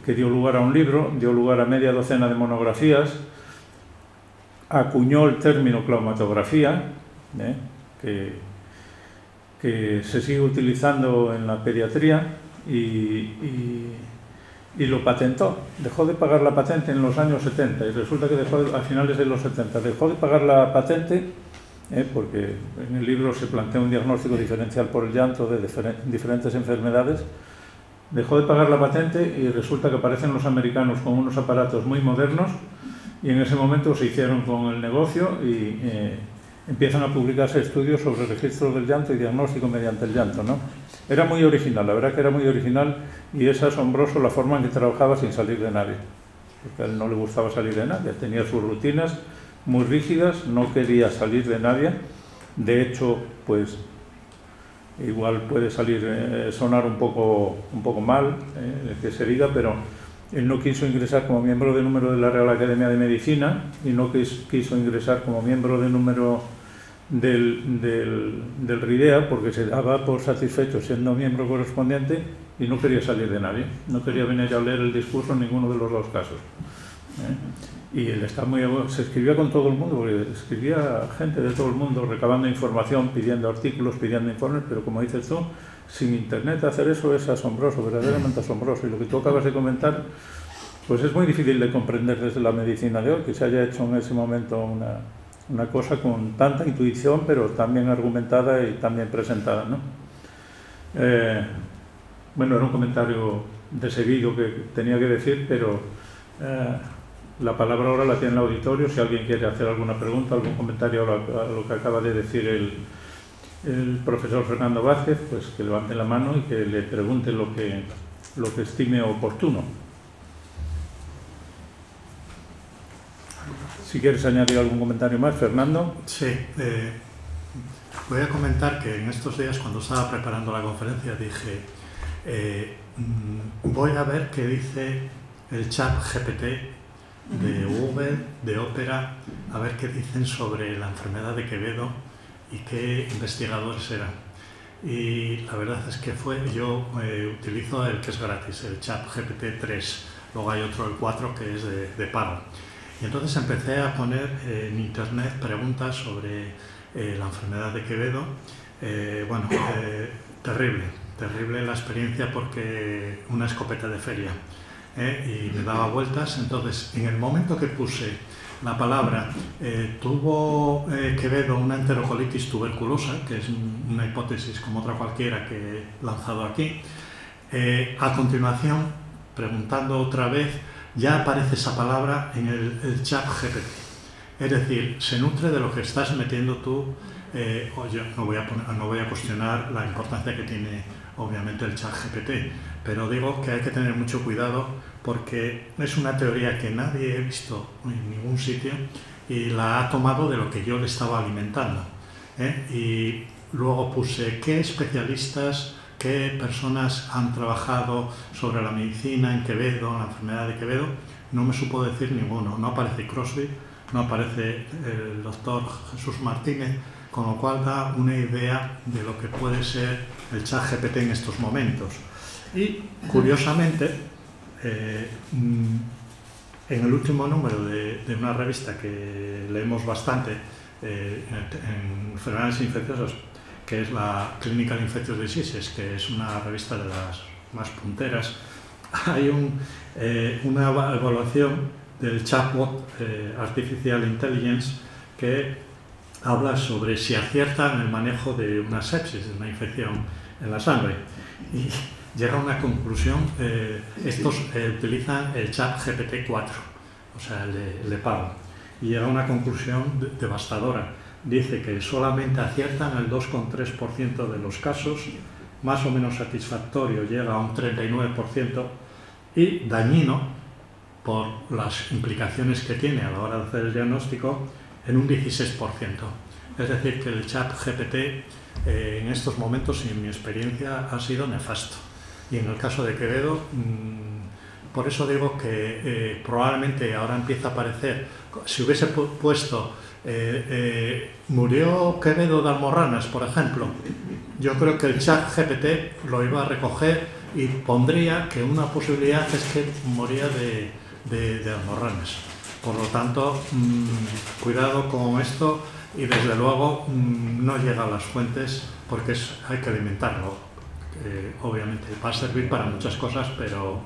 que dio lugar a un libro, dio lugar a media docena de monografías, acuñó el término claumatografía, que se sigue utilizando en la pediatría, y lo patentó. Dejó de pagar la patente en los años 70, y resulta que a finales de los 70 dejó de pagar la patente, porque en el libro se plantea un diagnóstico diferencial por el llanto de diferentes enfermedades. Dejó de pagar la patente y resulta que aparecen los americanos con unos aparatos muy modernos, y en ese momento se hicieron con el negocio y empiezan a publicarse estudios sobre registro del llanto y diagnóstico mediante el llanto, ¿no? Era muy original, la verdad que era muy original, y es asombroso la forma en que trabajaba sin salir de nadie, porque a él no le gustaba salir de nadie, tenía sus rutinas muy rígidas, no quería salir de nadie. De hecho, pues igual puede sonar un poco mal que se diga, pero él no quiso ingresar como miembro de número de la Real Academia de Medicina, y no quiso ingresar como miembro de número del RIDEA porque se daba por satisfecho siendo miembro correspondiente y no quería salir de nadie, no quería venir a leer el discurso en ninguno de los dos casos. Y él se escribía con todo el mundo, porque escribía gente de todo el mundo recabando información, pidiendo artículos, pidiendo informes, pero como dices tú, sin internet hacer eso es asombroso, verdaderamente asombroso. Y lo que tú acabas de comentar, pues es muy difícil de comprender desde la medicina de hoy, que se haya hecho en ese momento una cosa con tanta intuición, pero también argumentada y también presentada, ¿no? Bueno, era un comentario de seguido que tenía que decir, pero la palabra ahora la tiene el auditorio. Si alguien quiere hacer alguna pregunta, algún comentario a lo que acaba de decir el profesor Fernando Vázquez, pues que levante la mano y que le pregunte lo que estime oportuno. Si quieres añadir algún comentario más, Fernando. Sí, voy a comentar que en estos días, cuando estaba preparando la conferencia, dije, voy a ver qué dice el ChatGPT de Google, de Opera, a ver qué dicen sobre la enfermedad de Quevedo y qué investigadores eran. Y la verdad es que yo utilizo el que es gratis, el ChatGPT 3, luego hay otro, el 4, que es de pago. Y entonces empecé a poner en internet preguntas sobre la enfermedad de Quevedo. Terrible la experiencia, porque una escopeta de feria, y me daba vueltas. Entonces, en el momento que puse la palabra, tuvo Quevedo una enterocolitis tuberculosa, que es una hipótesis como otra cualquiera que he lanzado aquí, a continuación, preguntando otra vez, ya aparece esa palabra en el ChatGPT. Es decir, se nutre de lo que estás metiendo tú. Yo no voy a cuestionar la importancia que tiene, obviamente, el ChatGPT, pero digo que hay que tener mucho cuidado, porque es una teoría que nadie ha visto en ningún sitio y la ha tomado de lo que yo le estaba alimentando. Y luego puse qué especialistas, qué personas han trabajado sobre la medicina en Quevedo, la enfermedad de Quevedo. No me supo decir ninguno. No aparece Crosby, no aparece el doctor Jesús Martínez, con lo cual da una idea de lo que puede ser el ChatGPT en estos momentos. Y, curiosamente, en el último número de una revista que leemos bastante en enfermedades infecciosas, que es la Clinical Infectious Diseases, que es una revista de las más punteras, hay una evaluación del chatbot Artificial Intelligence que habla sobre si acierta en el manejo de una sepsis, de una infección en la sangre. Y llega a una conclusión, estos utilizan el ChatGPT 4, o sea, el de pago, y llega a una conclusión devastadora. Dice que solamente aciertan el 2,3% de los casos, más o menos satisfactorio llega a un 39%, y dañino, por las implicaciones que tiene a la hora de hacer el diagnóstico, en un 16%. Es decir, que el ChatGPT en estos momentos, en mi experiencia, ha sido nefasto. Y en el caso de Quevedo, por eso digo que probablemente ahora empieza a aparecer, si hubiese puesto murió Quevedo de almorranas, por ejemplo, yo creo que el ChatGPT lo iba a recoger y pondría que una posibilidad es que moría de almorranas. Por lo tanto, cuidado con esto, y desde luego no llega a las fuentes, porque hay que alimentarlo. Obviamente va a servir para muchas cosas, pero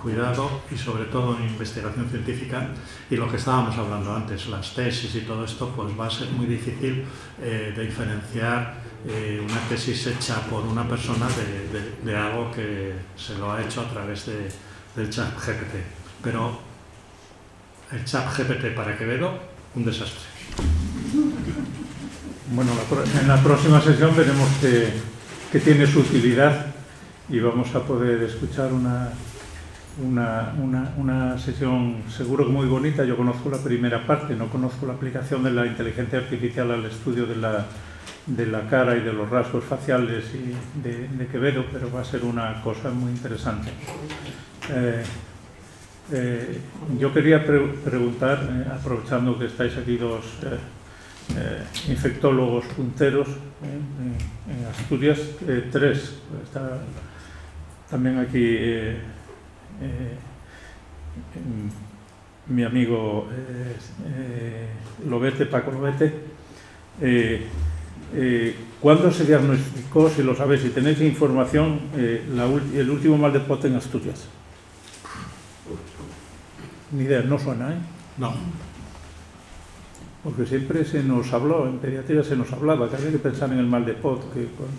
cuidado, y sobre todo en investigación científica, y lo que estábamos hablando antes, las tesis y todo esto, pues va a ser muy difícil de diferenciar una tesis hecha por una persona de algo que se lo ha hecho a través del ChatGPT. Pero el ChatGPT para Quevedo, un desastre. Bueno, en la próxima sesión veremos que tiene su utilidad, y vamos a poder escuchar una sesión seguro que muy bonita. Yo conozco la primera parte, no conozco la aplicación de la inteligencia artificial al estudio de la cara y de los rasgos faciales de Quevedo, pero va a ser una cosa muy interesante. Yo quería preguntar, aprovechando que estáis aquí infectólogos punteros en Asturias, 3. Está también aquí mi amigo Lobete, Paco Lobete. ¿Cuándo se diagnosticó, si lo sabéis, si tenéis información, el último mal de Pot en Asturias? Ni idea, no suena, ¿eh? No. Porque siempre se nos habló, en pediatría se nos hablaba que había que pensar en el mal de Pot,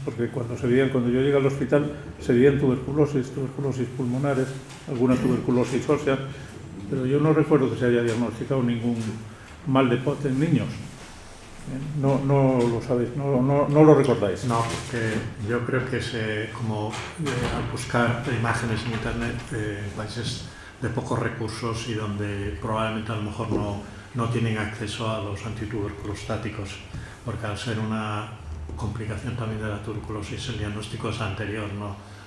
porque cuando yo llegué al hospital se veían tuberculosis pulmonares, alguna tuberculosis ósea, pero yo no recuerdo que se haya diagnosticado ningún mal de Pot en niños. No lo sabéis, no lo recordáis. No, porque yo creo que al buscar imágenes en internet, países de pocos recursos y donde probablemente a lo mejor no tienen acceso a los antituberculostáticos, porque al ser una complicación también de la tuberculosis, el diagnóstico es anterior,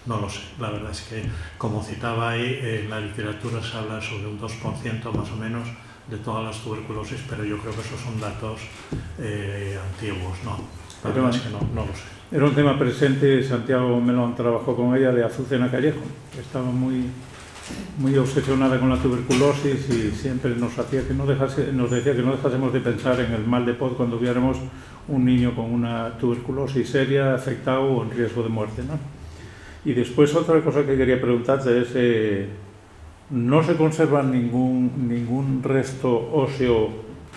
no lo sé. La verdad es que, como citaba ahí, en la literatura se habla sobre un 2% más o menos de todas las tuberculosis, pero yo creo que esos son datos antiguos, ¿no? La verdad es que no lo sé. Era un tema presente, Santiago Melón trabajó con ella, de Azucena Callejo, estaba muy obsesionada con la tuberculosis y siempre nos decía que no dejásemos de pensar en el mal de Pot cuando viéramos un niño con una tuberculosis seria, afectado o en riesgo de muerte, ¿no? Y después otra cosa que quería preguntarte es, ¿no se conserva ningún resto óseo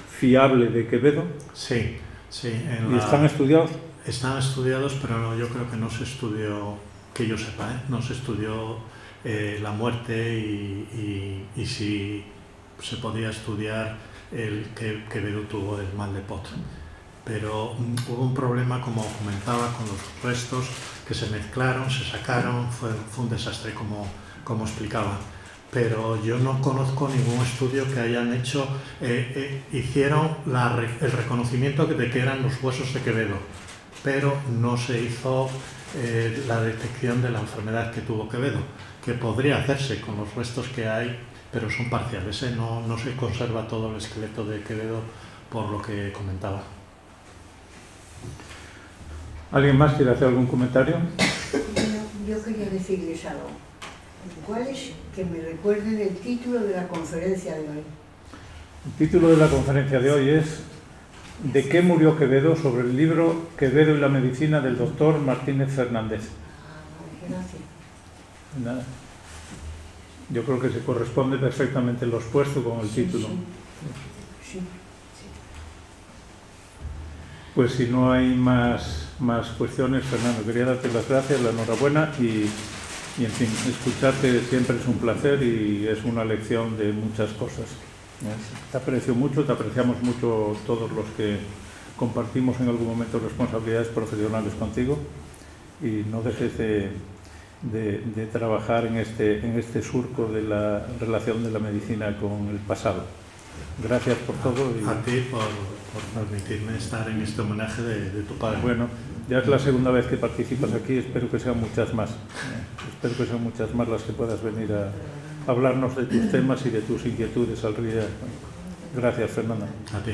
fiable de Quevedo? Sí. ¿Y están estudiados? Están estudiados, pero yo creo que no se estudió, que yo sepa, no se estudió la muerte y si se podía estudiar el que Quevedo tuvo el mal de Pot. Pero hubo un problema, como comentaba, con los restos que se mezclaron, se sacaron, fue un desastre como explicaba. Pero yo no conozco ningún estudio que hayan hecho, hicieron el reconocimiento de que eran los huesos de Quevedo, pero no se hizo la detección de la enfermedad que tuvo Quevedo, que podría hacerse con los restos que hay, pero son parciales, no se conserva todo el esqueleto de Quevedo por lo que comentaba. ¿Alguien más quiere hacer algún comentario? Yo quería decirles algo. ¿Cuál es? Que me recuerden el título de la conferencia de hoy. El título de la conferencia de hoy es ¿De qué murió Quevedo?, sobre el libro Quevedo y la medicina del doctor Martínez Fernández. Gracias. Nada. Yo creo que se corresponde perfectamente lo expuesto con el título. Sí. Pues si no hay más cuestiones, Fernando, quería darte las gracias, la enhorabuena y en fin, escucharte siempre es un placer y es una lección de muchas cosas. Te aprecio mucho, te apreciamos mucho todos los que compartimos en algún momento responsabilidades profesionales contigo y no dejes de trabajar en este surco de la relación de la medicina con el pasado. Gracias por todo. A ti por permitirme estar en este homenaje de tu padre. Bueno, ya es la segunda vez que participas aquí, espero que sean muchas más. Espero que sean muchas más las que puedas venir a hablarnos de tus temas y de tus inquietudes al día. Gracias, Fernanda. A ti.